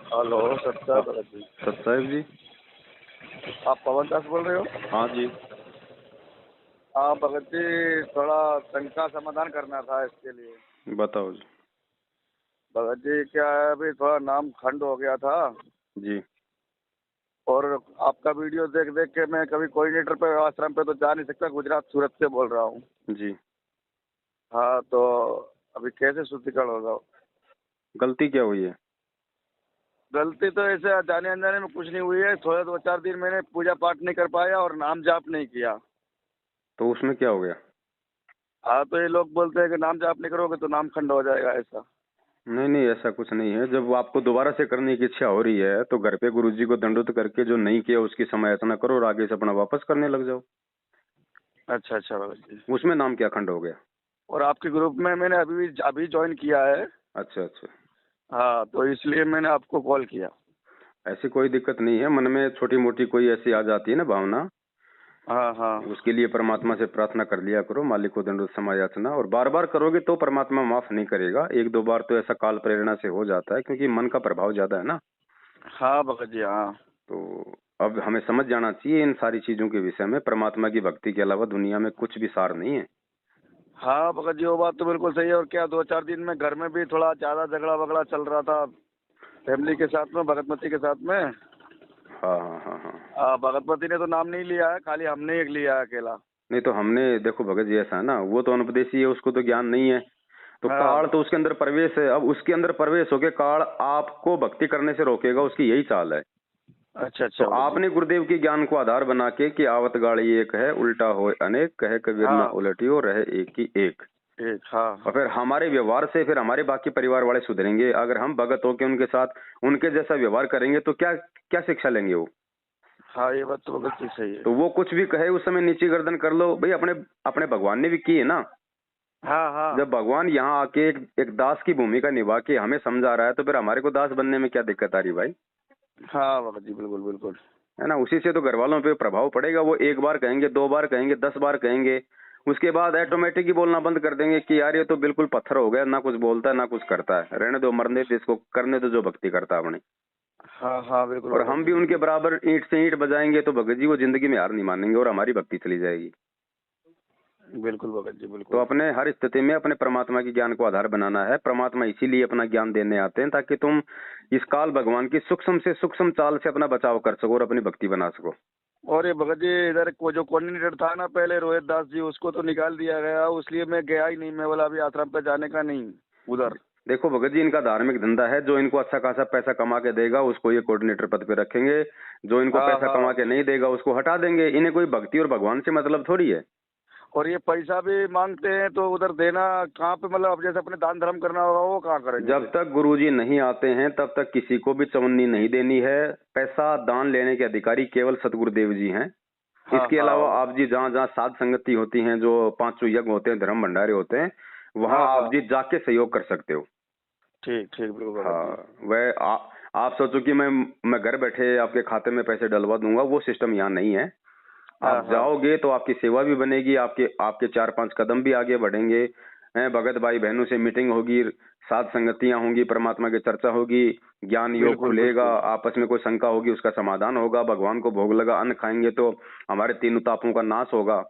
Hello सत्ता भगत जी। सत साहब जी। आप पवन दास बोल रहे हो? हाँ जी। हाँ भगत जी, थोड़ा शंका समाधान करना था इसके लिए। बताओ जी। भगत जी क्या है, अभी थोड़ा नाम खंड हो गया था जी। और आपका वीडियो देख देख के मैं कभी कोऑर्डिनेटर पे आश्रम पे तो जा नहीं सकता। गुजरात सूरत से बोल रहा हूँ। जी। हाँ तो अभी कैसे शुद्धिकरण होगा? गलती क्या हुई है? गलती तो ऐसे जाने अनजाने में कुछ नहीं हुई है। थोड़े 2-4 दिन मैंने पूजा पाठ नहीं कर पाया और नाम जाप नहीं किया। तो उसमें क्या हो गया? हाँ तो ये लोग बोलते हैं कि नाम जाप नहीं करोगे तो नाम खंड हो जाएगा ऐसा। नहीं नहीं, ऐसा कुछ नहीं है। जब आपको दोबारा से करने की इच्छा हो रही है तो घर पे गुरुजी को दंडोत करके जो नहीं किया उसकी समायाचना करो और आगे से अपना वापस करने लग जाओ। अच्छा अच्छा भगत जी। उसमें नाम क्या खंड हो गया? और आपके ग्रुप में मैंने अभी ज्वाइन किया है। अच्छा अच्छा। हाँ तो इसलिए मैंने आपको कॉल किया। ऐसी कोई दिक्कत नहीं है। मन में छोटी मोटी कोई ऐसी आ जाती है ना भावना, हाँ हाँ। उसके लिए परमात्मा से प्रार्थना कर लिया करो, मालिक को दंडोत समायाचना। और बार बार करोगे तो परमात्मा माफ नहीं करेगा। एक दो बार तो ऐसा काल प्रेरणा से हो जाता है क्योंकि मन का प्रभाव ज्यादा है ना। हाँ भगत जी हाँ। तो अब हमें समझ जाना चाहिए इन सारी चीजों के विषय में। परमात्मा की भक्ति के अलावा दुनिया में कुछ भी सार नहीं है। हाँ भगत जी वो बात तो बिल्कुल सही है। और क्या 2-4 दिन में घर में भी थोड़ा ज्यादा झगड़ा वगड़ा चल रहा था फैमिली के साथ में, भगतमती के साथ में। हाँ हाँ हाँ हाँ। भगतमती ने तो नाम नहीं लिया है, खाली हमने एक लिया है अकेला। नहीं तो हमने, देखो भगत जी ऐसा है ना, वो तो अनुपदेशी है, उसको तो ज्ञान नहीं है। तो काल हाँ। तो उसके अंदर प्रवेश है। अब उसके अंदर प्रवेश होके काल आपको भक्ति करने से रोकेगा, उसकी यही चाल है। अच्छा तो अच्छा भगत जी। आपने गुरुदेव के ज्ञान को आधार बना के कि आवत गाड़ी एक है उल्टा होए अनेक, कहे कबीर न हाँ उलटियो रहे एक ही एक। एक हाँ और हाँ। फिर हमारे व्यवहार से फिर हमारे बाकी परिवार वाले सुधरेंगे। अगर हम भगत होके उनके साथ उनके जैसा व्यवहार करेंगे तो क्या क्या शिक्षा लेंगे वो? हाँ ये बात तो भगत जी सही है। तो वो कुछ भी कहे उस समय नीची गर्दन कर लो भाई। अपने अपने भगवान ने भी की है ना। हाँ हाँ। जब भगवान यहाँ आके एक दास की भूमिका निभा के हमें समझा रहा है तो फिर हमारे को दास बनने में क्या दिक्कत आ रही भाई? हाँ भगत जी बिल्कुल बिल्कुल। है ना। उसी से तो घर वालों पे प्रभाव पड़ेगा। वो एक बार कहेंगे, दो बार कहेंगे, 10 बार कहेंगे, उसके बाद ऑटोमेटिक ही बोलना बंद कर देंगे कि यार ये तो बिल्कुल पत्थर हो गया, ना कुछ बोलता है ना कुछ करता है, रहने दो, मरने दो, इसको करने दो जो भक्ति करता है अपनी। हाँ हाँ बिल्कुल और भगत हम जी भी उनके बिल्कुल। बराबर ईंट से ईंट बजाएंगे तो भगत जी वो जिंदगी में हार नहीं मानेंगे और हमारी भक्ति चली जाएगी। बिल्कुल भगत जी तो बिल्कुल। अपने हर स्थिति में अपने परमात्मा की ज्ञान को आधार बनाना है। परमात्मा इसीलिए अपना ज्ञान देने आते हैं ताकि तुम इस काल भगवान की सूक्ष्म से सूक्ष्म चाल से अपना बचाव कर सको और अपनी भक्ति बना सको। और ये भगत जी इधर को जो कोऑर्डिनेटर था ना पहले, रोहित दास जी, उसको तो निकाल दिया गया, इसलिए मैं गया ही नहीं। मैं बोला अभी आश्रम पे जाने का नहीं उधर। देखो भगत जी, इनका धार्मिक धंधा है। जो इनको अच्छा खासा पैसा कमा के देगा उसको ये कोऑर्डिनेटर पद पे रखेंगे। जो इनको हाँ पैसा कमा हाँ। के नहीं देगा उसको हटा देंगे। इन्हें कोई भक्ति और भगवान से मतलब थोड़ी है। और ये पैसा भी मांगते हैं तो उधर देना कहाँ पे, मतलब अब जैसे अपने दान धर्म करना होगा वो कहाँ करेंगे जब फिर? तक गुरुजी नहीं आते हैं तब तक किसी को भी चवन्नी नहीं देनी है। पैसा दान लेने के अधिकारी केवल सतगुरुदेव जी हैं। हाँ इसके हाँ अलावा आप जी जहाँ जहाँ साध संगति होती हैं, जो पांचों यज्ञ होते हैं, धर्म भंडारे होते हैं, वहां हाँ आप हाँ। जी जाके सहयोग कर सकते हो। ठीक ठीक बिल्कुल भगत जी। हाँ। आप सोचो कि मैं घर बैठे आपके खाते में पैसे डलवा दूंगा, वो सिस्टम यहाँ नहीं है। हाँ आप हाँ। जाओगे तो आपकी सेवा भी बनेगी, आपके आपके 4-5 कदम भी आगे बढ़ेंगे। भगत भाई बहनों से मीटिंग होगी, साध संगतियां होंगी, परमात्मा की चर्चा होगी, ज्ञान योग बिल्कुल खुलेगा, बिल्कुल। आपस में कोई शंका होगी उसका समाधान होगा, भगवान को भोग लगा अन्न खाएंगे तो हमारे तीनों तापों का नाश होगा।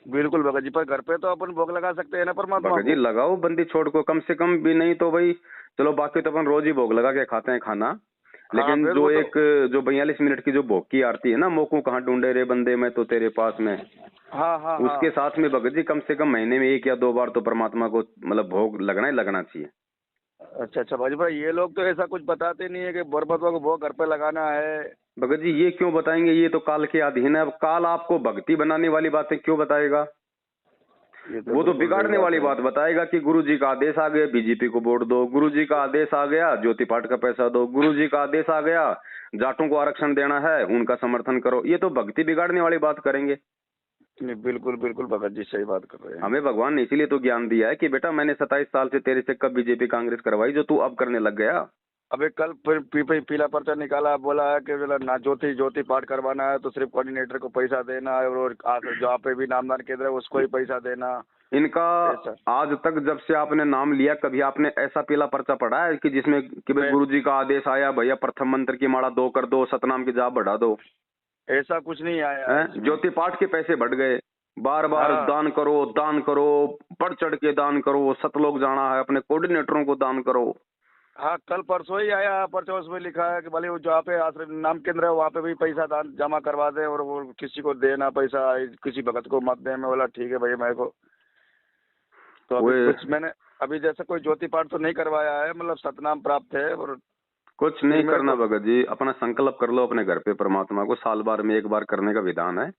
बिल्कुल भगत जी, पर घर पे तो अपन भोग लगा सकते हैं ना परमात्मा भगत जी को। लगाओ बंदी छोड़ को, कम से कम भी नहीं तो भाई चलो, बाकी तो अपन रोज ही भोग लगा के खाते हैं खाना। हाँ लेकिन फिर जो वो तो। एक जो 42 मिनट की जो भोग की आरती है ना, मोकू कहाँ ढूंढे रे बंदे मैं तो तेरे पास में, हाँ हाँ हाँ। उसके साथ में भगत जी कम से कम महीने में 1 या 2 बार तो परमात्मा को मतलब भोग लगना ही लगना चाहिए। अच्छा अच्छा भाई भाई, ये लोग तो ऐसा कुछ बताते नहीं है कि परमात्मा को भोग घर पे लगाना है। भगत जी ये क्यों बताएंगे? ये तो काल के अधीन है। अब काल आपको भक्ति बनाने वाली बातें क्यों बताएगा? ये तो वो तो बिल्कुल सही बिगाड़ने बात वाली है। बात बताएगा कि गुरुजी का आदेश आ गया बीजेपी को वोट दो, गुरुजी का आदेश आ गया ज्योति पाठ का पैसा दो, गुरुजी का आदेश आ गया जाटों को आरक्षण देना है उनका समर्थन करो। ये तो भक्ति बिगाड़ने वाली बात करेंगे। नहीं बिल्कुल बिल्कुल भगत जी सही बात कर रहे हैं। हमें भगवान ने इसीलिए तो ज्ञान दिया है कि बेटा मैंने 27 साल से तेरे से कब बीजेपी कांग्रेस करवाई जो तू अब करने लग गया। अबे कल फिर पीला पर्चा निकाला, बोला है कि बोला ना ज्योति ज्योति पाठ करवाना है तो सिर्फ कोऑर्डिनेटर को पैसा देना है, और जहाँ पे भी नामदान केंद्र है उसको ही पैसा देना। इनका ऐसा आज तक जब से आपने नाम लिया कभी आपने ऐसा पीला पर्चा पढ़ा है कि जिसमें कि भाई मैं गुरुजी का आदेश आया भैया प्रथम मंत्र की माला 2 कर दो, सतनाम की जाप बढ़ा दो, ऐसा कुछ नहीं आया है हैं? इसमें। ज्योति पाठ के पैसे बढ़ गए, बार बार हाँ दान करो, बढ़ चढ़ के दान करो, सतलोक जाना है, अपने कोऑर्डिनेटरों को दान करो। हाँ, कल परसों ही आया पर्चा, उसमें लिखा है कि भले वो जहाँ पे आश्रम नाम केंद्र है वहाँ पे भी पैसा दान जमा करवा दे और वो किसी को देना पैसा, किसी भगत को मत दे। मैं बोला ठीक है भैया मेरे को तो वो अभी कुछ मैंने अभी जैसे कोई ज्योति पाठ तो नहीं करवाया है, मतलब सतनाम प्राप्त है। और कुछ नहीं मेरे करना को भगत जी, अपना संकल्प कर लो अपने घर पे परमात्मा को, साल भर में एक बार करने का विधान है,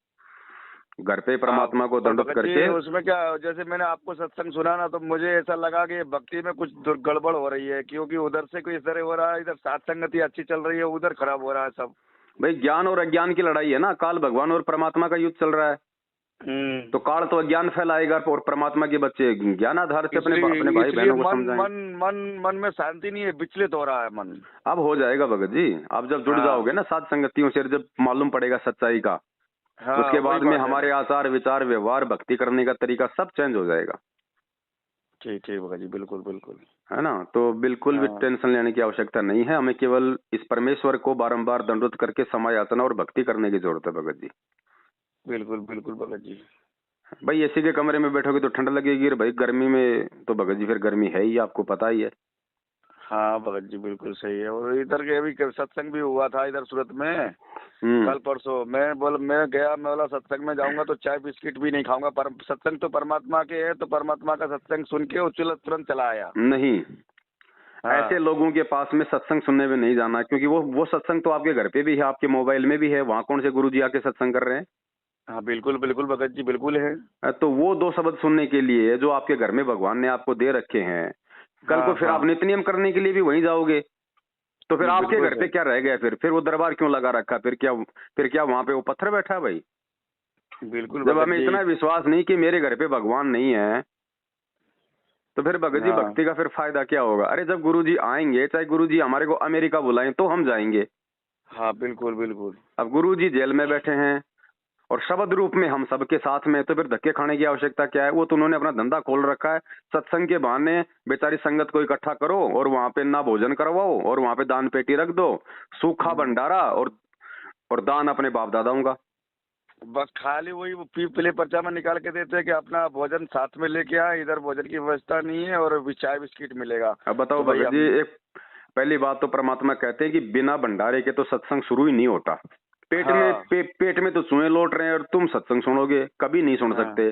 घर पे हाँ, परमात्मा को पर दंडवत भगत करके। जी उसमें क्या, जैसे मैंने आपको सत्संग सुना ना तो मुझे ऐसा लगा कि भक्ति में कुछ गड़बड़ हो रही है, क्योंकि उधर से कोई इधर हो रहा है, इधर सात संगति अच्छी चल रही है, उधर खराब हो रहा है सब। भाई ज्ञान और अज्ञान की लड़ाई है ना, काल भगवान और परमात्मा का युद्ध चल रहा है। तो काल तो अज्ञान फैलाएगा और परमात्मा के बच्चे ज्ञान आधार से अपने इसलिए भाई इसलिए बहनों को मन समझाएं। मन मन मन में शांति नहीं है, विचलित हो रहा है मन। अब हो जाएगा भगत जी, आप जब जुड़ हाँ जाओगे ना सात संगतियों से, जब मालूम पड़ेगा सच्चाई का, हाँ, उसके वही बाद में बात है हमारे ना। आचार विचार व्यवहार भक्ति करने का तरीका सब चेंज हो जाएगा। ठीक ठीक भगत जी, बिल्कुल बिल्कुल। है ना, तो बिल्कुल भी हाँ टेंशन लेने की आवश्यकता नहीं है, हमें केवल इस परमेश्वर को बारंबार दंडवत करके समय याचना और भक्ति करने की जरूरत है भगत जी। बिल्कुल बिल्कुल भगत जी। भाई एसी के कमरे में बैठोगे तो ठंड लगेगी, और भाई गर्मी में तो भगत जी फिर गर्मी है ही, आपको पता ही है। हाँ भगत जी बिल्कुल सही है। और इधर के अभी सत्संग भी हुआ था इधर सूरत में कल परसों। मैं गया, मैं बोला सत्संग में जाऊंगा तो चाय बिस्किट भी नहीं खाऊंगा, पर सत्संग तो परमात्मा के है, तो परमात्मा का सत्संग सुन के वो तुरंत चला आया। नहीं, हाँ ऐसे लोगों के पास में सत्संग सुनने में नहीं जाना, क्योंकि वो सत्संग तो आपके घर पे भी है, आपके मोबाइल में भी है, वहां कौन से गुरुजी आके सत्संग कर रहे हैं। हाँ, बिल्कुल बिल्कुल भगत जी बिल्कुल है। तो वो 2 शब्द सुनने के लिए जो आपके घर में भगवान ने आपको दे रखे हैं, कल को हाँ फिर हाँ, आप नित्य नियम करने के लिए भी वहीं जाओगे, तो फिर आपके बिल्कुल घर पे सही। क्या रह गया, फिर वो दरबार क्यों लगा रखा, फिर क्या वहां पे वो पत्थर बैठा है भाई। बिल्कुल जब भगत हमें जी। इतना विश्वास नहीं कि मेरे घर पे भगवान नहीं है, तो फिर भगत जी हाँ भक्ति का फिर फायदा क्या होगा। अरे जब गुरुजी आएंगे, चाहे गुरुजी हमारे को अमेरिका बुलाएं तो हम जाएंगे। हाँ, बिल्कुल बिल्कुल। अब गुरुजी जेल में बैठे हैं और शब्द रूप में हम सबके साथ में, तो फिर धक्के खाने की आवश्यकता क्या है। वो तो उन्होंने अपना धंधा खोल रखा है, सत्संग के बहाने बेचारी संगत को इकट्ठा करो और वहां पे ना भोजन करवाओ और वहां पे दान पेटी रख दो, सूखा भंडारा और दान अपने बाप दादाओं का। बस खाली वही वो पीले पर्चा में निकाल के देते हैं कि अपना भोजन साथ में लेके आए, इधर भोजन की व्यवस्था नहीं है और भी चाय बिस्किट मिलेगा। अब बताओ तो भाई भगत जी, हम एक पहली बात तो परमात्मा कहते हैं कि बिना भंडारे के तो सत्संग शुरू ही नहीं होता। हाँ पेट में तो चूहे लौट रहे हैं और तुम सत्संग सुनोगे, कभी नहीं सुन हाँ, सकते।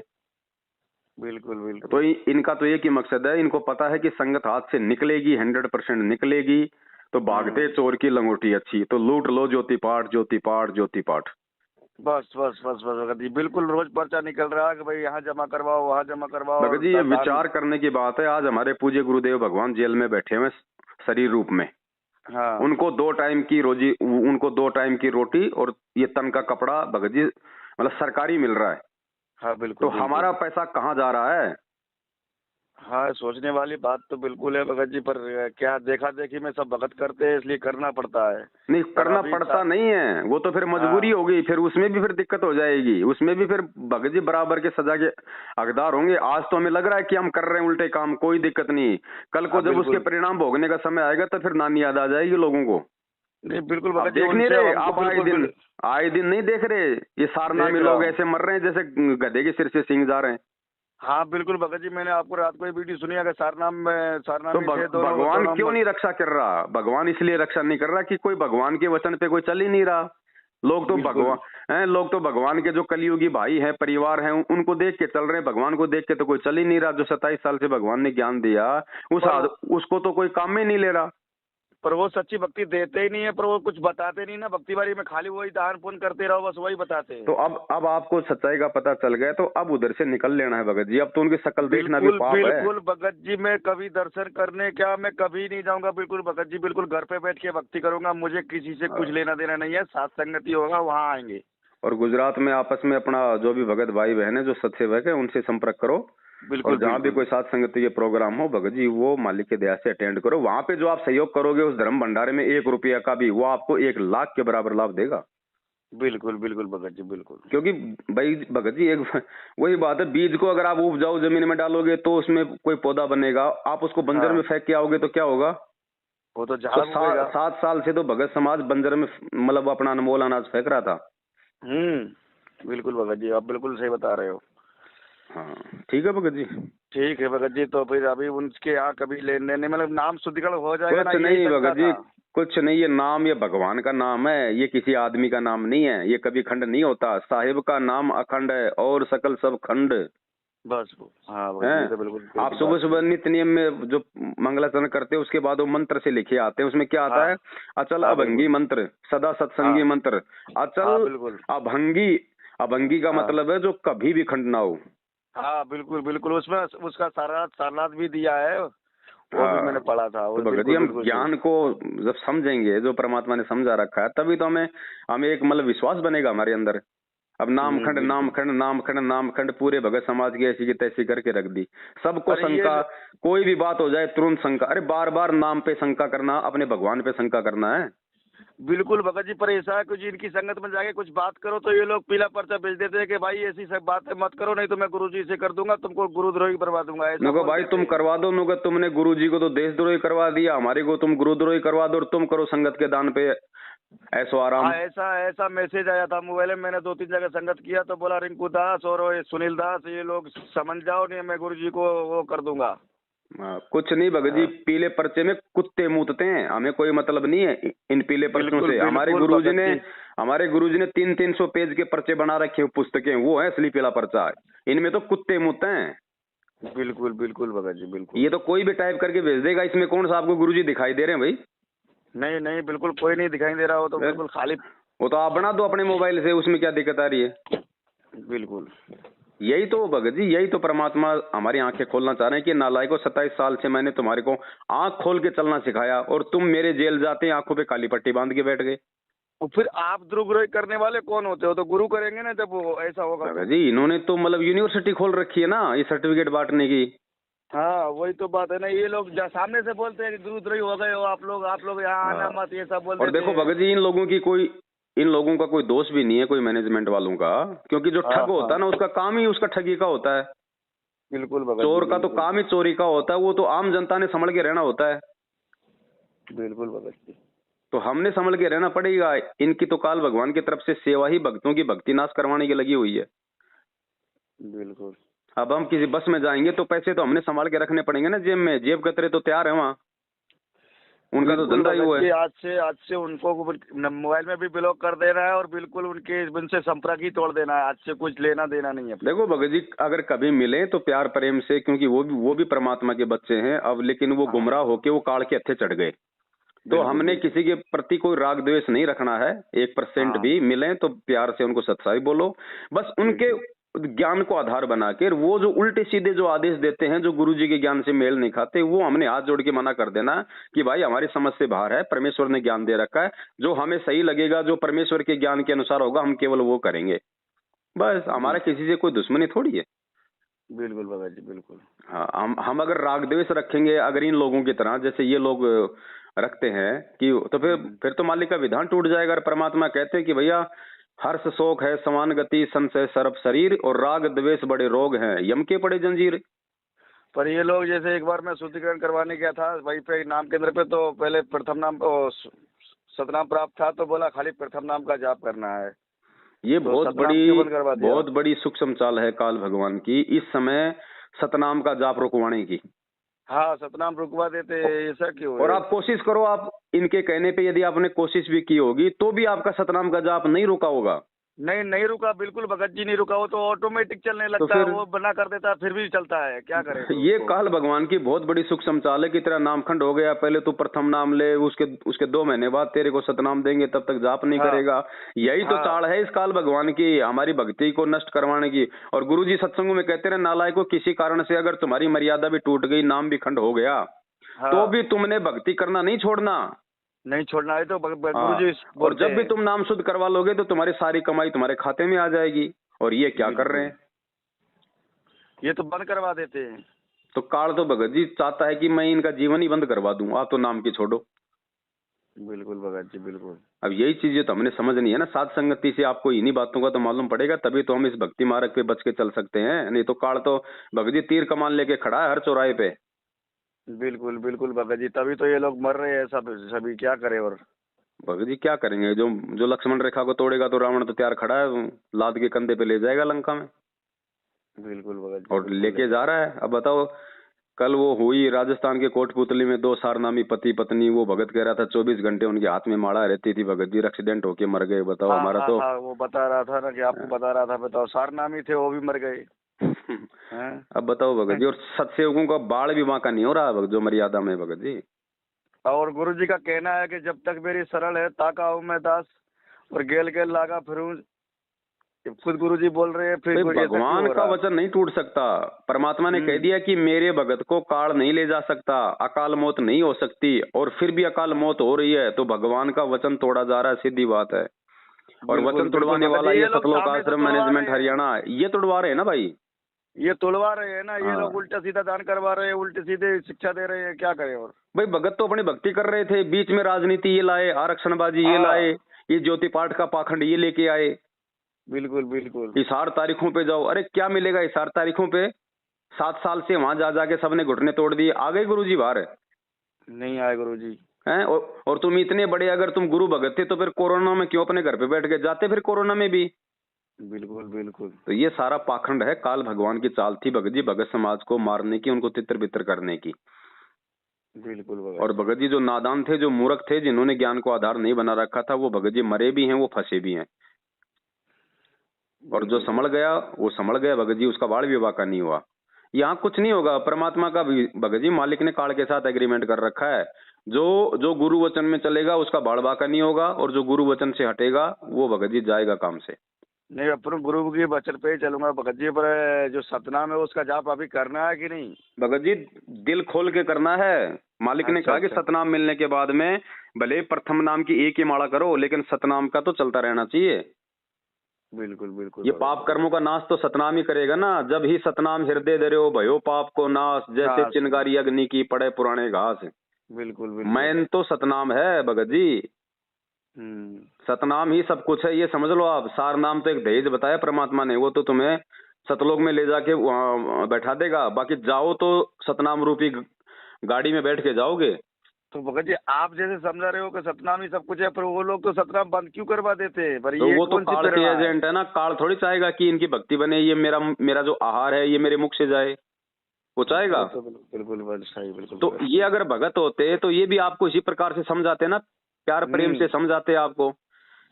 बिल्कुल बिल्कुल। तो इनका तो एक ही मकसद है, इनको पता है कि संगत हाथ से निकलेगी, 100% निकलेगी, तो भागते चोर की लंगोटी अच्छी, तो लूट लो ज्योति पाठ ज्योति पाठ ज्योति पाठ। बस बस बस बस भगत जी, बिल्कुल रोज पर्चा निकल रहा है कि भाई यहाँ जमा करवाओ वहाँ जमा करवाओ भगत और जी ये दान। विचार करने की बात है, आज हमारे पूज्य गुरुदेव भगवान जेल में बैठे हुए शरीर रूप में, हाँ उनको 2 टाइम की रोजी, उनको 2 टाइम की रोटी और ये तन का कपड़ा भगत जी मतलब सरकारी मिल रहा है। हाँ, तो बिल्कुल बिल्कुल। हमारा पैसा कहाँ जा रहा है। हाँ, सोचने वाली बात तो बिल्कुल है भगत जी, पर क्या देखा देखी में सब भगत करते हैं इसलिए करना पड़ता है। नहीं, पर करना अभी पड़ता नहीं है, वो तो फिर मजबूरी हाँ होगी, फिर उसमें भी फिर दिक्कत हो जाएगी, उसमें भी फिर भगत जी बराबर के सजा के हकदार होंगे। आज तो हमें लग रहा है कि हम कर रहे हैं उल्टे काम, कोई दिक्कत नहीं, कल को हाँ, जब उसके बिल्कुल परिणाम भोगने का समय आएगा तो फिर नानी याद आ जाएगी लोगों को। नहीं, बिल्कुल आप भगत जी देख नहीं उनसे अब रहे, हमको आप बिल्कुल आए दिन नहीं देख रहे, ये सारना देख में रहा लोग हूँ। ऐसे मर रहे हैं जैसे गधे के सिर से सिंग जा रहे हैं। हाँ बिल्कुल भगत जी, मैंने आपको रात को ये वीडियो सुनी है कि सारनाम तो में थे दोनों भगवान दोनों क्यों नहीं रक्षा कर रहा, भगवान इसलिए रक्षा नहीं कर रहा कि कोई भगवान के वचन पे कोई चल ही नहीं रहा। लोग तो बिल्कुल लोग तो भगवान के जो कलियुगी भाई हैं, परिवार हैं, उनको देख के चल रहे हैं, भगवान को देख के तो कोई चल ही नहीं रहा। जो 27 साल से भगवान ने ज्ञान दिया उसको तो कोई काम में नहीं ले रहा। पर वो सच्ची भक्ति देते ही नहीं है, पर वो कुछ बताते नहीं ना भक्ति बारी में, खाली वही दान पुण्य करते रहो, बस वही बताते हैं। तो अब आपको सच्चाई का पता चल गया, तो अब उधर से निकल लेना है भगत जी, अब तो उनकी शक्ल देखना भी बिल्कुल पाप है। बिल्कुल भगत जी, मैं कभी दर्शन करने क्या मैं कभी नहीं जाऊंगा। बिल्कुल भगत जी, बिल्कुल घर पे बैठ के भक्ति करूंगा, मुझे किसी से कुछ लेना देना नहीं है। सात संगति होगा वहाँ आएंगे। और गुजरात में आपस में अपना जो भी भगत भाई बहन है, जो सत्सेवक है, उनसे संपर्क करो, बिल्कुल और जहाँ भी बिल्कुल कोई सात संगति के प्रोग्राम हो भगत जी, वो मालिक के दया से अटेंड करो। वहां पे जो आप सहयोग करोगे उस धर्म भंडारे में 1 रुपया का भी, वो आपको 1 लाख के बराबर लाभ देगा। बिल्कुल बिल्कुल भगत जी बिल्कुल। क्योंकि भाई भगत जी एक वही बात है, बीज को अगर आप उपजाऊ जमीन में डालोगे तो उसमें कोई पौधा बनेगा, आप उसको बंजर में फेंक के आओगे तो क्या होगा? वो तो तो झाड़ उगेगा। 7 साल से तो भगत समाज बंजर में मतलब अपना अनमोल अनाज फेंक रहा था। बिल्कुल भगत जी, आप बिल्कुल सही बता रहे हो। हाँ ठीक है भगत जी। ठीक है भगत जी, तो फिर अभी उनके यहाँ कभी लेन देन नहीं, मतलब नाम शुद्धिकरण हो जाएगा ना, कुछ यही नहीं शंका भगत जी, था। कुछ नहीं, ये नाम ये भगवान का नाम है, ये किसी आदमी का नाम नहीं है, ये कभी खंड नहीं होता। साहिब का नाम अखंड है और सकल सब खंड बस हाँ भगत जी, हैं। ये तो बिल्कुल आप बिल्कुल सुबह बात सुबह सही। नित्य नियम में जो मंगलाचरण करते हैं उसके बाद वो मंत्र से लिखे आते हैं, उसमें क्या आता हाँ है? अचल हाँ अभंगी बिल्कुल। मंत्र, सदा सत्संगी हाँ मंत्र। हाँ अचल बिल्कुल। अभंगी, अभंगी का हाँ मतलब है जो कभी भी खंड ना हो। हाँ बिल्कुल बिल्कुल, उसमें उसका सारांश सारनाथ भी दिया है, वो भी मैंने हाँ पढ़ा था, तो वो भगत जी बिल्कुल हम बिल्कुल सही। ज्ञान को जब समझेंगे, जो परमात्मा ने समझा रखा है, तभी तो हमें हमें एक मतलब विश्वास बनेगा हमारे अंदर। अब नामखंड बिल्कुल। नामखंड नामखंड नामखंड पूरे भगत समाज की ऐसी की तैसी करके रख दी। सबको अरे ये शंका, कोई भी बात हो जाए तुरंत शंका। अरे बार बार नाम पे शंका करना, अपने भगवान पे शंका करना है। बिल्कुल भगत जी, पर ऐसा है कुछ इनकी संगत में जाके कुछ बात करो तो ये लोग पीला पर्चा भेज देते हैं कि भाई ऐसी सब बातें मत करो, नहीं तो मैं गुरुजी से कर दूंगा, तुमको गुरुद्रोही करवा दूंगा, ऐसा नको बोल भाई देते तुम हैं। करवा दो, नको तुमने गुरुजी को तो देशद्रोही करवा दिया, हमारे को तुम गुरुद्रोही करवा दो और तुम करो संगत के दान पे ऐसो हाँ आराम। ऐसा ऐसा मैसेज आया था मोबाइल में, मैंने 2-3 जगह संगत किया तो बोला रिंकू दास और ये सुनील दास, ये लोग समझ जाओ, नहीं मैं गुरुजी को वो कर दूंगा। कुछ नहीं भगत जी, हाँ, पीले पर्चे में कुत्ते मूतते हैं, हमें कोई मतलब नहीं है इन पीले पर्चों बिल्कुल से। बिल्कुल भगत जी। हमारे गुरुजी ने 300-300 पेज के पर्चे बना रखे हैं, पुस्तकें, वो है असली पीला पर्चा। इनमें तो कुत्ते मूतते हैं। बिल्कुल बिल्कुल भगत जी बिल्कुल। ये तो कोई भी टाइप करके भेज देगा, इसमें कौन सा आपको गुरुजी दिखाई दे रहे हैं भाई? नहीं नहीं बिल्कुल कोई नहीं दिखाई दे रहा हो, तो फिर बिल्कुल खाली। वो तो आप बना दो अपने मोबाइल से, उसमें क्या दिक्कत आ रही है? बिल्कुल। यही तो भगत जी, यही तो परमात्मा हमारी आंखें खोलना चाह रहे हैं कि नालायकों, 27 साल से मैंने तुम्हारे को आंख खोल के चलना सिखाया और तुम मेरे जेल जाते आंखों पे काली पट्टी बांध के बैठ गए। और फिर आप द्रुग्रोही करने वाले कौन होते हो? तो गुरु करेंगे ना जब वो ऐसा होगा भगत तो। जी इन्होंने तो मतलब यूनिवर्सिटी खोल रखी है ना, ये सर्टिफिकेट बांटने की। हाँ वही तो बात है ना, ये लोग सामने से बोलते हैं कि गुरुद्रोही हो गए हो आप लोग यहाँ आना मत, ये सब बोल और देते देखो हैं। भगत जी इन लोगों का कोई दोष भी नहीं है, कोई मैनेजमेंट वालों का, क्योंकि जो हाँ ठग होता हाँ है ना उसका काम ही उसका ठगी का होता है। बिल्कुल भगत जी चोर का तो बिल्कुल। काम ही चोरी का होता है, वो तो आम जनता ने संभल के रहना होता है। बिल्कुल भगत जी। तो हमने संभल के रहना पड़ेगा। इनकी तो काल भगवान की तरफ से सेवा ही भक्तों की भक्ति नाश करवाने की लगी हुई है। बिल्कुल। अब हम किसी बस में जाएंगे तो पैसे तो हमने संभाल के रखने पड़ेंगे ना जेब में, जेब कतरे तो तैयार है वहाँ, उनका तो बिल्कुल धंधा ही वो भगत है। जी, आज से उनको मोबाइल में भी ब्लॉक कर देना है और बिल्कुल उनसे संपर्क ही तोड़ देना है, आज से कुछ लेना देना नहीं है। देखो भगत जी अगर कभी मिले तो प्यार प्रेम से, क्योंकि वो भी परमात्मा के बच्चे हैं अब, लेकिन वो हाँ गुमराह होके वो काल के हत्थे चढ़ गए। तो बिल्कुल हमने बिल्कुल। किसी के प्रति कोई राग द्वेष नहीं रखना है, 1% हाँ भी मिले तो प्यार से उनको सच्चाई बोलो, बस उनके बिल्कुल ज्ञान को आधार बना के। वो जो उल्टे सीधे जो आदेश देते हैं, जो गुरुजी के ज्ञान से मेल नहीं खाते, वो हमने हाथ जोड़ के मना कर देना कि भाई हमारी समझ से बाहर है, परमेश्वर ने ज्ञान दे रखा है, जो हमें सही लगेगा, जो परमेश्वर के ज्ञान के अनुसार होगा, हम केवल वो करेंगे। बस हमारा किसी से कोई दुश्मनी थोड़ी है। बिल्कुल भगत जी बिल्कुल। हाँ हम अगर राग द्वेष रखेंगे अगर इन लोगों की तरह जैसे ये लोग रखते हैं कि, तो फिर तो मालिक का विधान टूट जाएगा। और परमात्मा कहते हैं कि भैया हर्ष शोक है समान गति, संशय सर्प शरीर, और राग द्वेष बड़े रोग हैं, यम के पड़े जंजीर। पर ये लोग जैसे एक बार मैं शुद्धिकरण करवाने गया था वहीं पे नाम केंद्र पे, तो पहले प्रथम नाम सतनाम प्राप्त था, तो बोला खाली प्रथम नाम का जाप करना है, ये तो सतनाम क्यों बंद करवा दिया? बहुत बड़ी सूक्ष्म चाल है काल भगवान की, इस समय सतनाम का जाप रुकवाने की। हाँ सतनाम रुकवा देते, ऐसा क्यों और है? आप कोशिश करो, आप इनके कहने पे यदि आपने कोशिश भी की होगी तो भी आपका सतनाम का जाप नहीं रुका होगा। नहीं नहीं रुका, बिल्कुल भगत जी नहीं रुका, वो तो ऑटोमेटिक चलने तो लगता है, फिर वो बना कर देता है फिर भी चलता है, क्या करें तो ये उसको? काल भगवान की बहुत बड़ी सूक्ष्म चाल है कि तेरा नामखंड हो गया, पहले तू प्रथम नाम ले, उसके 2 महीने बाद तेरे को सतनाम देंगे, तब तक जाप नहीं हाँ करेगा। यही तो हाँ चाल है इस काल भगवान की, हमारी भक्ति को नष्ट करवाने की। और गुरुजी सत्संगों में कहते रहे, नालायकों किसी कारण से अगर तुम्हारी मर्यादा भी टूट गई, नाम भी खंड हो गया, तो हाँ भी तुमने भक्ति करना नहीं छोड़ना। नहीं छोड़ना है, तो गुरु हाँ, जी और बोलते जब भी हैं। तुम नाम शुद्ध करवा लोगे तो तुम्हारी सारी कमाई तुम्हारे खाते में आ जाएगी। और ये क्या कर रहे बिल्कुल, हैं? ये तो बंद करवा देते हैं। तो काल तो भगत जी चाहता है कि मैं इनका जीवन ही बंद करवा दूं, आप तो नाम की छोड़ो। बिल्कुल भगत जी बिल्कुल। अब यही चीजें तो हमने समझनी है ना, साध संगति से आपको इन्हीं बातों का तो मालूम पड़ेगा, तभी तो हम इस भक्ति मार्ग पे बच के चल सकते हैं। नहीं तो काल तो भगत जी तीर कमान लेके खड़ा है हर चौराहे पे। बिल्कुल बिल्कुल भगत जी, तभी तो ये लोग मर रहे हैं सब सभी, क्या करे। और भगत जी क्या करेंगे, जो जो लक्ष्मण रेखा को तोड़ेगा तो रावण तो तैयार खड़ा है, लाद के कंधे पे ले जाएगा लंका में, बिल्कुल भगत जी और बिल्कुल लेके जा रहा है। अब बताओ, कल वो हुई राजस्थान के कोटपुतली में, दो सारनामी पति पत्नी, वो भगत कह रहा था 24 घंटे उनके हाथ में माला रहती थी, भगत जी एक्सीडेंट होके मर गए। बताओ, हाँ हमारा हाँ तो हाँ, वो बता रहा था ना कि आपको बता रहा था, बताओ सारनामी थे वो भी मर गए हैं। अब बताओ भगत जी, और सत्सेवकों का बाढ़ भी वहां का नहीं हो रहा भगत, जो मर्यादा में भगत जी। और गुरु जी का कहना है कि जब तक मेरी सरल है ताका हूँ मैं दास, और गेल गेल लागा फिरूं। खुद गुरु जी बोल रहे हैं, फिर भाई ऐसा क्यों भगवान हो का रहा। वचन नहीं टूट सकता। परमात्मा ने कह दिया कि मेरे भगत को काल नहीं ले जा सकता, अकाल मौत नहीं हो सकती, और फिर भी अकाल मौत हो रही है, तो भगवान का वचन तोड़ा जा रहा है, सीधी बात है। और बिल्कुल वचन बिल्कुल तोड़वाने भगत वाला जी, ये ये लोग सतलोक सामने से आश्रम तोड़वा मैनेजमेंट रहे हैं, हरियाणा, ये तोड़वा रहे हैं ना भाई। ये तोड़वा रहे हैं ना, ये हाँ लोग उल्टा सीधा दान करवा रहे हैं, उल्टे सीधे शिक्षा दे रहे हैं, क्या करें। और भाई भगत तो अपनी भक्ति कर रहे थे, बीच में राजनीति ये लाए, आरक्षणबाजी ये लाए, हाँ ये ज्योति पाठ का पाखंड ये लेके आए। बिल्कुल बिल्कुल। हिसार तारीखों पे जाओ, अरे क्या मिलेगा हिसार तारीखों पे? 7 साल से वहां जा जाके सबने घुटने तोड़ दिए, आ गए गुरु जी बाहर नहीं आए गुरु जी। हैं। और तुम इतने बड़े अगर तुम गुरु भगत थे तो फिर कोरोना में क्यों अपने घर पे बैठ के जाते फिर कोरोना में भी? बिल्कुल बिल्कुल। तो ये सारा पाखंड है, काल भगवान की चाल थी भगत जी, भगत समाज को मारने की, उनको तितर बितर करने की। बिल्कुल और भगत जी जो नादान थे, जो मूर्ख थे, जिन्होंने ज्ञान को आधार नहीं बना रखा था, वो भगत जी मरे भी हैं, वो फंसे भी हैं। और जो संभल गया वो संभल गया भगत जी, उसका बाल विवाह का नहीं हुआ। यहाँ कुछ नहीं होगा, परमात्मा का भी भगत जी मालिक ने काल के साथ एग्रीमेंट कर रखा है। जो जो गुरु वचन में चलेगा उसका बाल बाका नहीं होगा, और जो गुरु वचन से हटेगा वो भगत जी जाएगा काम से। नहीं, अपन गुरु के वचन पे ही चलूंगा भगत जी। पर जो सतनाम है उसका जाप अभी करना है कि नहीं? भगत जी दिल खोल के करना है। मालिक ने अच्छा कहा कि अच्छा। सतनाम मिलने के बाद में भले प्रथम नाम की एक ही माला करो, लेकिन सतनाम का तो चलता रहना चाहिए। बिल्कुल बिल्कुल ये भगत पाप जी। कर्मों का नाश तो सतनाम ही करेगा ना। जब ही सतनाम हृदय दर्यो भयो पाप को नाश, जैसे हाँ, चिनगारी अग्नि की पड़े पुराने घास। बिल्कुल बिल्कुल। मैन तो सतनाम है भगत जी, हम्म। सतनाम ही सब कुछ है, ये समझ लो आप। सार नाम तो एक दहेज बताया परमात्मा ने, वो तो तुम्हें सतलोक में ले जाके वहां बैठा देगा, बाकी जाओ तो सतनाम रूपी गाड़ी में बैठ के जाओगे। तो भगत जी आप जैसे समझा रहे हो कि सतनाम ही सब कुछ है, पर वो लोग तो सतनाम बंद क्यों करवा देते हैं? पर तो ये वो तो कौन सी काल के प्रेरणा है? एजेंट है ना, काल थोड़ी चाहेगा कि इनकी भक्ति बने, ये मेरा मेरा जो आहार है ये मेरे मुख से जाए, वो चाहेगा? वो तो बिल्कुल बिल्कुल सही, बिल्कुल तो भगत ये जी। अगर भगत होते तो ये भी आपको इसी प्रकार से समझाते ना, प्यार प्रेम से समझाते आपको।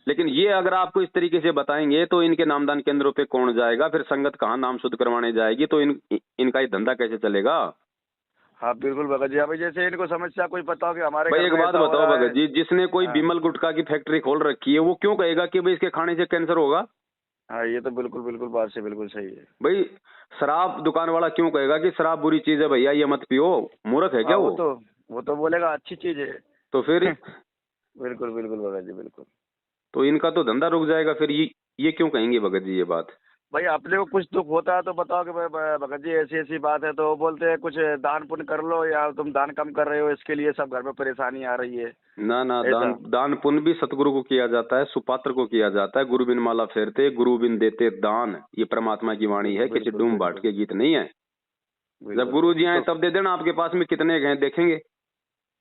लेकिन ये अगर आपको इस तरीके से बताएंगे तो इनके नामदान केंद्रों पे कौन जाएगा, फिर संगत कहाँ नाम शुद्ध करवाने जाएगी, तो इनका ये धंधा कैसे चलेगा? हाँ बिल्कुल भगत जी। अभी जैसे इनको समस्या कोई पता हो कि हमारे भाई घर एक में बात ऐसा हो बताओ रहा है। भगत जी, जिसने कोई हाँ बिमल गुटखा की फैक्ट्री खोल रखी है, वो क्यों कहेगा कि भाई इसके खाने से कैंसर होगा? हाँ, ये तो बिल्कुल बिल्कुल बात से बिल्कुल सही है। भाई शराब दुकान वाला क्यों कहेगा कि शराब बुरी चीज है भैया ये मत पियो? मूर्ख है हाँ, क्या वो? वो तो बोलेगा अच्छी चीज है। तो फिर बिल्कुल बिल्कुल भगत जी बिल्कुल। तो इनका तो धंधा रुक जाएगा फिर। ये क्यों कहेंगे भगत जी ये बात? भाई अपने को कुछ दुख होता है तो बताओ कि भगत जी ऐसी ऐसी बात है, तो वो बोलते हैं कुछ दान पुण्य कर लो, या तुम दान कम कर रहे हो इसके लिए सब घर में परेशानी आ रही है। ना ना, ऐसा। दान पुण्य भी सतगुरु को किया जाता है, सुपात्र को किया जाता है। गुरु बिन माला फेरते गुरु बिन देते दान, ये परमात्मा की वाणी है, किसी बिल्कुल डूम बाट के गीत नहीं है। जब बिल्कुल। गुरु जी आए तो तब दे देना, आपके पास में कितने गए देखेंगे।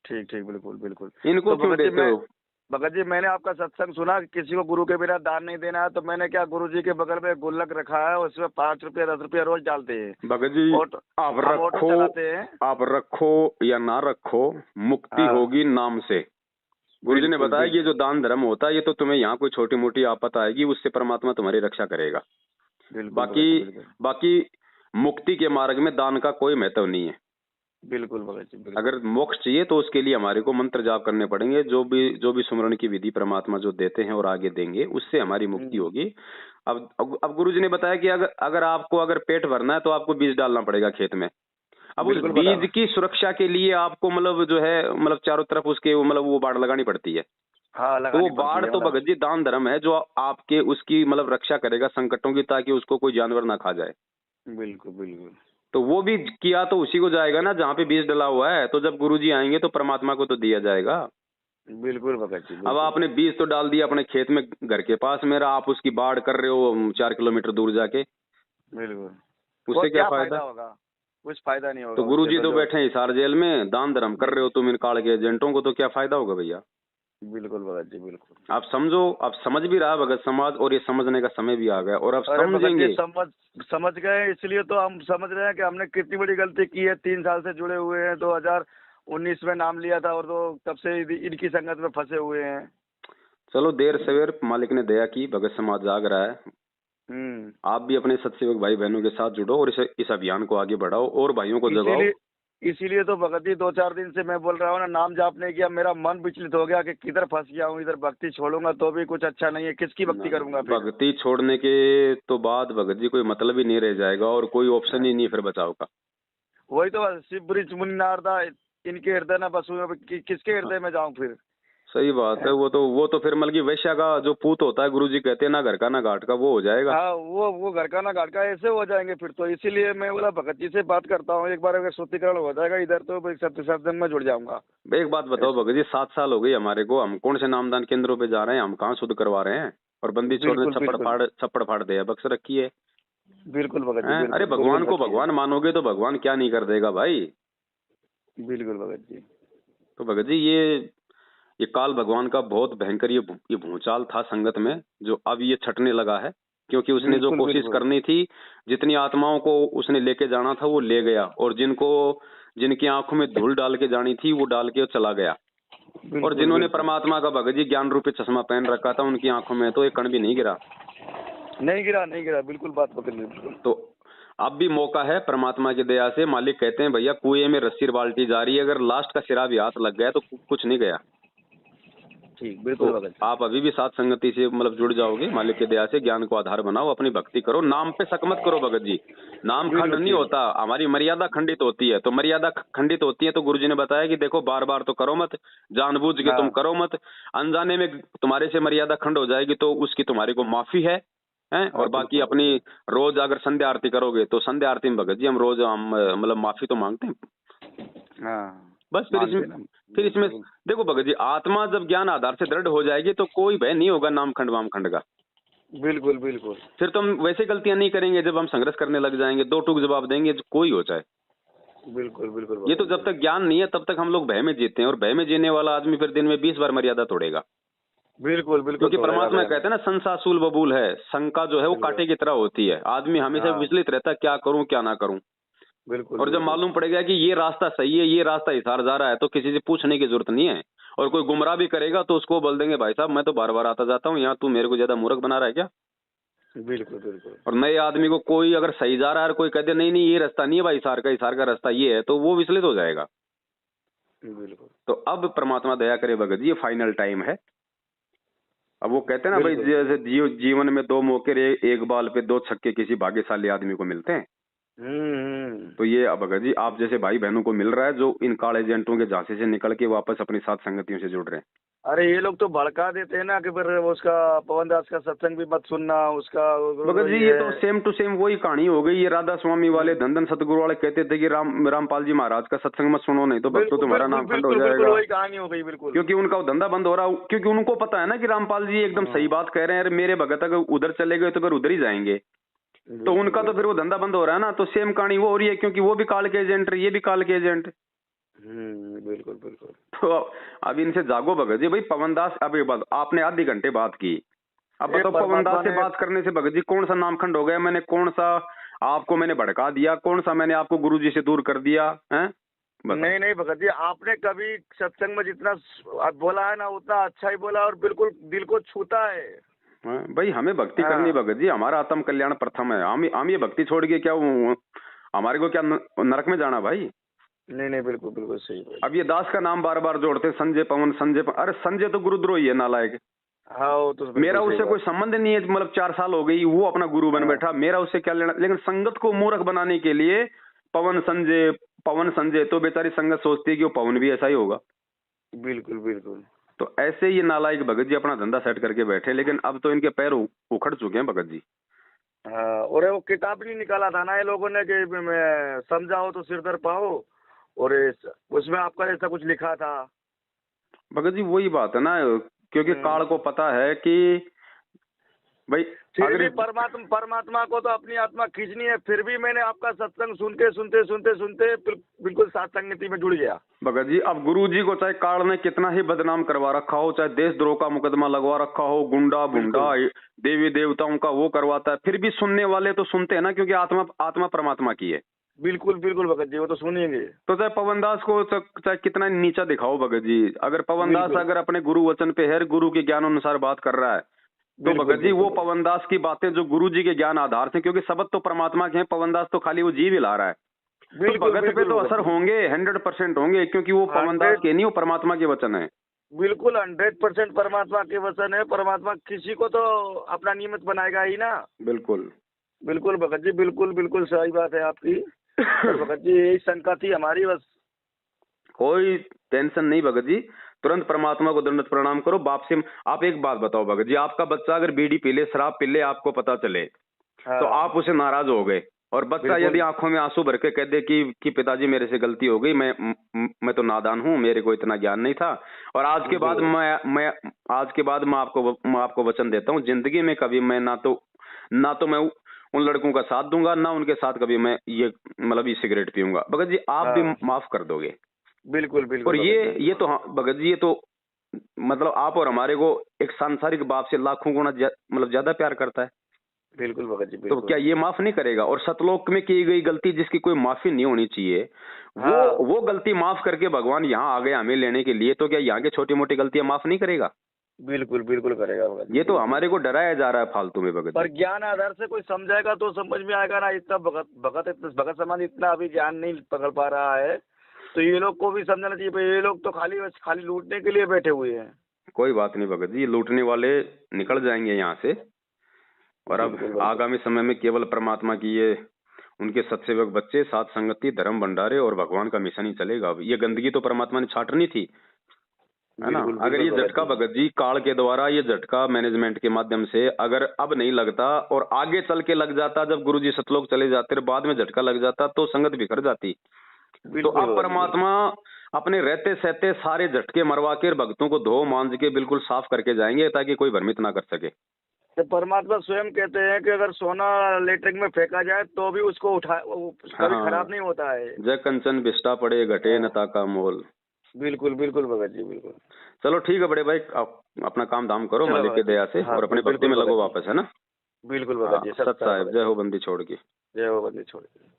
ठीक ठीक, बिल्कुल बिल्कुल। इनको तो क्यों भगत जी देते हो? भगत जी मैंने आपका सत्संग सुना कि किसी को गुरु के बिना दान नहीं देना है, तो मैंने क्या गुरु जी के बगल में गुल्लक रखा है, उसमें 5 रुपये 10 रुपये रोज डालते हैं। भगत जी ऑटो, आप हम ऑटो रखो, चलाते हैं। आप रखो या ना रखो, मुक्ति हाँ होगी नाम से। गुरु जी ने बिल्कुल बताया कि ये बिल्कुल जो दान धर्म होता है, ये तो तुम्हें यहाँ कोई छोटी मोटी आफत आएगी उससे परमात्मा तुम्हारी रक्षा करेगा। बिल्कुल बाकी भगत जी बिल्कुल। बाकी मुक्ति के मार्ग में दान का कोई महत्व नहीं है। बिल्कुल भगत जी बिल्कुल। अगर मोक्ष चाहिए तो उसके लिए हमारे को मंत्र जाप करने पड़ेंगे, जो भी सुमरण की विधि परमात्मा जो देते हैं और आगे देंगे, उससे हमारी मुक्ति होगी। अब गुरु जी ने बताया कि अगर आपको अगर पेट भरना है तो आपको बीज डालना पड़ेगा खेत में। अब उस बिल्कुल बीज की सुरक्षा के लिए आपको मतलब जो है मतलब चारों तरफ उसके मतलब वो बाड़ लगानी पड़ती है। हाँ, तो वो लगानी पड़ती बाड़ है तो मतलब। भगत जी दान धर्म है जो आपके उसकी मतलब रक्षा करेगा संकटों की, ताकि उसको कोई जानवर ना खा जाए। बिल्कुल बिल्कुल। तो वो भी किया तो उसी को जाएगा ना जहाँ पे बीज डला हुआ है। तो जब गुरु जी आएंगे तो परमात्मा को तो दिया जाएगा। बिल्कुल भगत जी, अब बिल्कुल। आपने बीज तो डाल दिया अपने खेत में घर के पास मेरा, आप उसकी बाढ़ कर रहे हो 4 किलोमीटर दूर जाके, बिल्कुल। उससे क्या फायदा? होगा? कुछ फायदा नहीं तो होगा उससे गुरुजी तो तो जो। बैठे हैं हिसार जेल में, दान धर्म कर रहे हो तुम इन काल के एजेंटों को, तो क्या फायदा होगा भैया? बिल्कुल भगत जी, बिल्कुल। आप समझो, आप समझ भी रहा है भगत समाज, और ये समझने का समय भी आ गया, और आप अरे भगत जी, समझेंगे। समझ गए, इसलिए तो हम समझ रहे हैं कि हमने कितनी बड़ी गलती की है। 3 साल से जुड़े हुए हैं, 2019 में नाम लिया था और तो तब से इनकी संगत में फंसे हुए हैं। चलो देर सवेर मालिक ने दया की, भगत समाज जाग रहा है। हम्म। आप भी अपने सत्सेवक भाई बहनों के साथ जुड़ो और इस अभियान को आगे बढ़ाओ और भाइयों को जगाओ। इसीलिए इसीलिए तो भगत जी 2-4 दिन से मैं बोल रहा हूँ ना, नाम जाप नहीं किया, मेरा मन विचलित हो गया कि किधर फंस गया हूँ। इधर भक्ति छोड़ूंगा तो भी कुछ अच्छा नहीं है, किसकी भक्ति करूंगा फिर? भक्ति छोड़ने के तो बाद भगत जी कोई मतलब ही नहीं रह जाएगा, और कोई ऑप्शन ही नहीं फिर बचाव का। वही तो शिव ब्रिज मुनि नारदा इनके हृदय न बसूं, किसके हृदय में जाऊं फिर? सही बात है। वो तो फिर मतलब कि वैश्या का जो पूत होता है, गुरुजी कहते हैं ना घर का ना घाट का, वो हो जाएगा। हाँ, वो घर का ना घाट का ऐसे हो जाएंगे फिर तो। इसीलिए मैं बोला भगत जी से बात करता हूँ, एक बार अगर शुद्धिकरण हो जाएगा इधर तो भाई सत्संग में जुड़ जाऊंगा। एक बात बताओ भगत जी, 7 साल हो गई हमारे को, हम कौन से नामदान केंद्रों पे जा रहे हैं, हम कहाँ शुद्ध करवा रहे हैं? और बंदी चोर ने बिल्कुल बिल्कुल छप्पड़ फाड़ दिया, बक्स रखी है। बिल्कुल भगत जी, हैं? अरे बिल्कुल भगवान बिल्कुल को रखिए। भगवान मानोगे तो भगवान क्या नहीं कर देगा भाई? बिल्कुल भगत जी। तो भगत जी ये काल भगवान का बहुत भयंकर ये भूचाल था संगत में, जो अब ये छटने लगा है, क्योंकि उसने जो बिल्कुल कोशिश बिल्कुल करनी थी, जितनी आत्माओं को उसने लेके जाना था वो ले गया, और जिनकी आंखों में धूल डाल के जानी थी वो डाल के चला गया। और बिल्कुल जिन्होंने बिल्कुल। परमात्मा का भगत जी ज्ञान रूपी चश्मा पहन रखा था, उनकी आंखों में तो एक कण भी नहीं गिरा। नहीं गिरा, बिल्कुल बात पकड़ ली, बिल्कुल। तो अब भी मौका है परमात्मा की दया से। मालिक कहते हैं भैया कुएं में रस्सी बाल्टी जा रही है, अगर लास्ट का सिरा भी हाथ लग गया तो कुछ नहीं गया। ठीक, तो बिल्कुल भगत जी। आप अभी भी साथ संगति से मतलब जुड़ जाओगे, मालिक की दया से। ज्ञान को आधार बनाओ, अपनी भक्ति करो, नाम पे शक मत करो भगत जी। नाम खंड बिल्कुल नहीं ठीक। होता, हमारी मर्यादा खंडित होती है। तो मर्यादा खंडित होती है तो गुरुजी ने बताया कि देखो बार बार तो करो मत, जानबूझ के तुम हाँ। करो मत। अनजाने में तुम्हारे से मर्यादा खंड हो जाएगी तो उसकी तुम्हारे को माफी है। हैं? हाँ, और बाकी बिल्कुल अपनी बिल्कुल। रोज अगर संध्या आरती करोगे तो संध्या आरती में भगत जी हम रोज मतलब माफी तो मांगते हैं। हाँ, बस मानते ना। फिर इसमें बिल्कुल देखो भगत जी, आत्मा जब ज्ञान आधार से दृढ़ हो जाएगी तो कोई भय नहीं होगा नाम खंड वाम खंड का। बिल्कुल बिल्कुल फिर तो हम वैसे गलतियां नहीं करेंगे, जब हम संघर्ष करने लग जाएंगे, दो टूक जवाब देंगे कोई हो जाए। बिल्कुल बिल्कुल ये तो भगत जब जी। तक ज्ञान नहीं है तब तक हम लोग भय में जीते हैं, और भय में जीने वाला आदमी फिर दिन में 20 बार मर्यादा तोड़ेगा। बिल्कुल बिल्कुल क्योंकि तोड़ेगा परमात्मा भैया। कहते हैं ना, संसासूल बबूल है, शंका जो है वो बिल्कुल। कांटे की तरह होती है। आदमी हमेशा हाँ, विचलित रहता है, क्या करूं क्या ना करूं। बिल्कुल और जब बिल्कुल। मालूम पड़ेगा कि ये रास्ता सही है, ये रास्ता हिसार जा रहा है, तो किसी से पूछने की जरूरत नहीं है। और कोई गुमराह भी करेगा तो उसको बोल देंगे भाई साहब मैं तो बार बार आता जाता हूँ, यहाँ तू मेरे को ज्यादा मूर्ख बना रहा है क्या? बिल्कुल बिल्कुल। और नए आदमी को कोई अगर सही जा रहा है और कोई कहते नहीं नहीं ये रास्ता नहीं है भाई, हिसार का रास्ता ये है, तो वो विचलित हो जाएगा। बिल्कुल तो अब परमात्मा दया करे भगत जी, ये फाइनल टाइम है। अब वो कहते हैं ना भाई, बिल्कुल। जैसे जीवन में 2 मौके एक बाल पे 2 छक्के किसी भाग्यशाली आदमी को मिलते हैं। हम्म। तो ये अब भगत जी आप जैसे भाई बहनों को मिल रहा है, जो इन काल एजेंटों के झांसे से निकल के वापस अपनी साथ संगतियों से जुड़ रहे हैं। अरे ये लोग तो भड़का देते हैं ना कि फिर उसका पवन दास का सत्संग भी मत सुनना, उसका भगत जी ये तो सेम टू सेम वही कहानी हो गई। ये राधा स्वामी वाले धन सतगुरु वाले कहते थे कि रामपाल जी महाराज का सत्संग मत सुनो, नहीं तो भक्तों बिल्कुल तुम्हारा बिल्कुल नाम खंड हो बिल्कुल बिल्कुल जाएगा। वही कहानी हो गई, बिल्कुल। क्योंकि उनका वो धंधा बंद हो रहा, क्योंकि उनको पता है ना कि रामपाल जी एकदम सही बात कह रहे हैं। अरे मेरे भगत अगर उधर चले गए तो फिर उधर ही जाएंगे, तो उनका तो फिर वो धंधा बंद हो रहा है ना। तो सेम कहानी वो हो रही है, क्योंकि वो भी काल के एजेंट है, ये भी काल के एजेंट। बिल्कुल बिल्कुल। तो अब इनसे जागो भगत जी। भाई पवन दास, अब एक बात आपने आधी घंटे बात की, अब ये बताओ पवन दास से बात करने से भगत जी कौन सा नामखंड हो गया? मैंने कौन सा आपको मैंने भड़का दिया? कौन सा मैंने आपको गुरुजी से दूर कर दिया है? नहीं नहीं भगत जी, आपने कभी सत्संग में जितना बोला है ना उतना अच्छा ही बोला, और बिल्कुल दिल को छूता है। भाई हमें भक्ति करनी भगत जी, हमारा आत्म कल्याण प्रथम है। हम ये भक्ति छोड़ के क्या हमारे को क्या नरक में जाना भाई? नहीं बिल्कुल बिल्कुल सही। अब ये दास का नाम बार बार जोड़ते, संजय पवन संजय पवन। अरे संजय तो गुरुद्रोही है, नालायक। हाँ वो तो मेरा उससे कोई संबंध नहीं है, मतलब 4 साल हो गई वो अपना गुरु बन बैठा, मेरा उससे क्या लेना। लेकिन संगत को मूर्ख बनाने के लिए पवन संजय तो बेचारी संगत सोचती है कि वो पवन भी ऐसा ही होगा। बिल्कुल बिल्कुल। तो ऐसे ये नालायक भगत जी अपना धंधा सेट करके बैठे, लेकिन अब तो इनके पैर उखड़ चुके हैं भगत जी। हाँ, और वो किताब नहीं निकाला था ना ये लोगों ने कि मैं समझाओ तो सिर दर पाओ, और उसमें आपका ऐसा कुछ लिखा था। भगत जी वही बात है ना, क्योंकि काल को पता है कि भाई फिर भी परमात्मा को तो अपनी आत्मा खींचनी है। फिर भी मैंने आपका सत्संग सुनते बिल्कुल सात्संगति में जुड़ गया। भगत जी अब गुरु जी को चाहे काल ने कितना ही बदनाम करवा रखा हो, चाहे देशद्रोह का मुकदमा लगवा रखा हो, गुंडा बुंडा देवी देवताओं का वो करवाता है, फिर भी सुनने वाले तो सुनते हैं ना, क्योंकि आत्मा परमात्मा की है। बिल्कुल बिल्कुल भगत जी, वो तो सुनेंगे। तो चाहे पवनदास को चाहे कितना नीचा दिखाओ भगत जी, अगर पवनदास अगर अपने गुरु वचन पे है, गुरु के ज्ञान अनुसार बात कर रहा है, तो भगत जी वो पवनदास की बातें जो गुरु जी के ज्ञान आधार से, क्योंकि शब्द तो परमात्मा के हैं, पवनदास तो खाली वो जीव ही ला रहा है, तो भगत पे तो असर होंगे, 100% होंगे, क्योंकि वो पवनदास के नहीं, वो परमात्मा के वचन है। बिल्कुल 100% परमात्मा के वचन है। परमात्मा किसी को तो अपना नियमित बनाएगा ही ना। बिल्कुल बिल्कुल भगत जी, बिल्कुल बिल्कुल सही बात है आपकी। भगत जी यही शंका थी हमारी, बस। कोई टेंशन नहीं भगत जी, तुरंत परमात्मा को दंडवत प्रणाम करो। बाप से आप एक बात बताओ भगत जी, आपका बच्चा अगर बीड़ी पी ले, शराब पी ले, आपको पता चले, तो आप उसे नाराज हो गए, और बच्चा यदि आंखों में आंसू भर के कह दे कि पिताजी मेरे से गलती हो गई, मैं तो नादान हूँ, मेरे को इतना ज्ञान नहीं था, और आज के बाद मैं आपको वचन देता हूँ, जिंदगी में कभी मैं ना तो मैं उन लड़कों का साथ दूंगा, ना उनके साथ कभी मैं ये मतलब सिगरेट पीऊंगा। भगत जी आप भी माफ कर दोगे? बिल्कुल बिल्कुल। और ये तो भगत जी, ये तो मतलब आप और हमारे को एक सांसारिक बाप से लाखों गुना मतलब ज्यादा प्यार करता है। बिल्कुल भगत जी, बिल्कुल। तो क्या ये माफ नहीं करेगा? और सतलोक में की गई गलती जिसकी कोई माफी नहीं होनी चाहिए, वो गलती माफ करके भगवान यहाँ आ गए हमें लेने के लिए, तो क्या यहाँ की छोटी मोटी गलतियां माफ नहीं करेगा? बिल्कुल बिल्कुल करेगा भगत। ये तो हमारे को डराया जा रहा है फालतू में भगत। पर ज्ञान आधार से कोई समझाएगा तो समझ में आएगा ना। इतना भगत समाज इतना अभी ज्ञान नहीं पकड़ पा रहा है, तो ये लोग को भी समझना चाहिए। ये लोग तो खाली लूटने के लिए बैठे हुए हैं। कोई बात नहीं भगत जी, ये लूटने वाले निकल जाएंगे यहाँ से, और अब आगामी समय में केवल परमात्मा की ये उनके सत्सेवक बच्चे, साथ संगति, धर्म भंडारे और भगवान का मिशन ही चलेगा। अब ये गंदगी तो परमात्मा ने छाटनी थी, है ना। अगर ये झटका भगत जी काल के द्वारा, ये झटका मैनेजमेंट के माध्यम से अगर अब नहीं लगता और आगे चल के लग जाता, जब गुरुजी सतलोक चले जाते बाद में झटका लग जाता, तो संगत बिखर जाती। तो अब परमात्मा अपने रहते सहते सारे झटके मरवा के भक्तों को धो मांझ के बिल्कुल साफ करके जाएंगे, ताकि कोई भ्रमित ना कर सके। तो परमात्मा स्वयं कहते हैं कि अगर सोना लेटरिन में फेंका जाए तो भी उसको कभी खराब नहीं होता है। जय कंचन बिस्टा पड़े घटे न ताका मोल। बिल्कुल बिल्कुल भगत जी, बिल्कुल। चलो ठीक है बड़े भाई, आप अपना काम धाम करो मालिक की दया से, और अपनी भक्ति में लगो वापस, है ना। बिल्कुल भगत जी। सत साहिब, जय हो बंदी छोड़ के। जय हो बंदी छोड़ के।